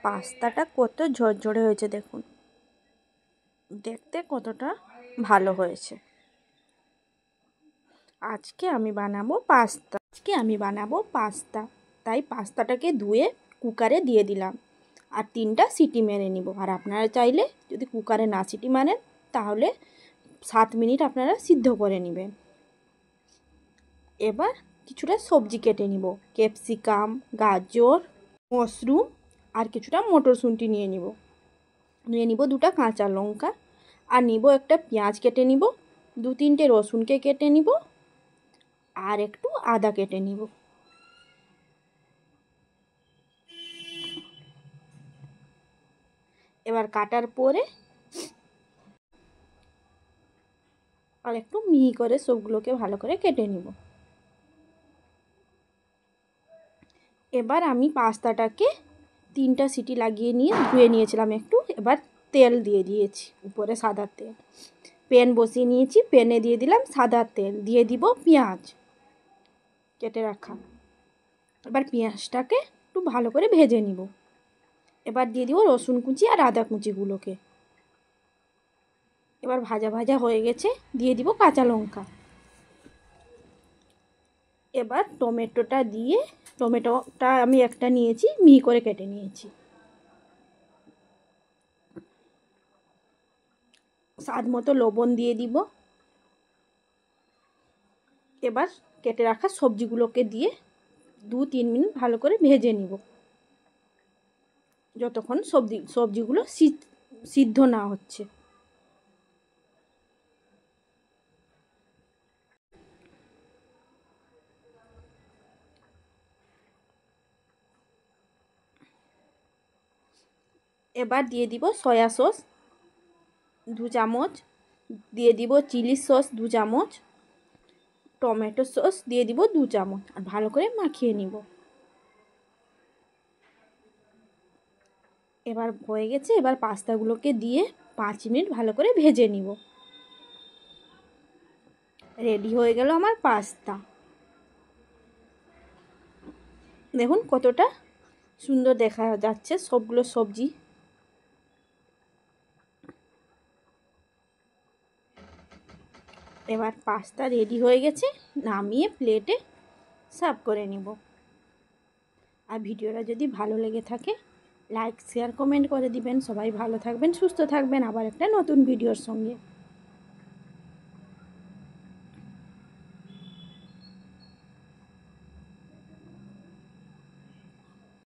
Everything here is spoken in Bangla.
পাস্তাটা কত ঝরঝরে হয়েছে দেখুন, দেখতে কতটা ভালো হয়েছে। আজকে আমি বানাবো পাস্তা। তাই পাস্তাটাকে ধুয়ে কুকারে দিয়ে দিলাম আর 3টা সিটি মেরে নিব। আর আপনারা চাইলে যদি কুকারে না সিটি মারেন তাহলে 7 মিনিট আপনারা সিদ্ধ করে নেবেন। এবার কিছুটা সবজি কেটে নিব, ক্যাপসিকাম, গাজর, মাশরুম আর কিছুটা মটরশুঁটি নিয়ে নিব 2টা কাঁচা লঙ্কা আর নিব একটা পেঁয়াজ কেটে নিব, 2-3টে রসুনকে কেটে নিব আর একটু আদা কেটে নিব। এবার কাটার পরে আর একটু মিহি করে সবগুলোকে ভালো করে কেটে নিব। এবার আমি পাস্তাটাকে 3টা সিটি লাগিয়ে নিয়ে ধুয়ে নিয়েছিলাম একটু। এবার তেল দিয়ে দিয়েছি, উপরে সাদা তেল। প্যান বসিয়ে নিয়েছি, প্যানে দিয়ে দিলাম সাদা তেল, দিয়ে দিব পেঁয়াজ কেটে রাখা। এবার পেঁয়াজটাকে একটু ভালো করে ভেজে নিব। এবার দিয়ে দিব রসুন কুচি আর আদা কুচিগুলোকে। এবার ভাজা ভাজা হয়ে গেছে, দিয়ে দিব কাঁচা লঙ্কা। এবার টমেটোটা আমি একটা নিয়েছি, মিহি করে কেটে নিয়েছি। স্বাদ মতো লবণ দিয়ে দিব। এবার কেটে রাখা সবজিগুলোকে দিয়ে 2-3 মিনিট ভালো করে ভেজে নিব, যতক্ষণ সবজিগুলো সিদ্ধ না হচ্ছে। এবার দিয়ে দিব সয়া সস 2 চামচ, দিয়ে দিব চিলি সস 2 চামচ, টমেটো সস দিয়ে দিব 2 চামচ আর ভালো করে মাখিয়ে নিব। এবার হয়ে গেছে, এবার পাস্তাগুলোকে দিয়ে 5 মিনিট ভালো করে ভেজে নিব। রেডি হয়ে গেল আমার পাস্তা। দেখুন কতটা সুন্দর দেখা যাচ্ছে সবগুলো সবজি। এবার পাস্তা রেডি হয়ে গেছে, নামিয়ে প্লেটে সার্ভ করে নিব। আর ভিডিওটা যদি ভালো লেগে থাকে লাইক শেয়ার কমেন্ট করে দিবেন। সবাই ভালো থাকবেন, সুস্থ থাকবেন। আবার একটা নতুন ভিডিওর সঙ্গে।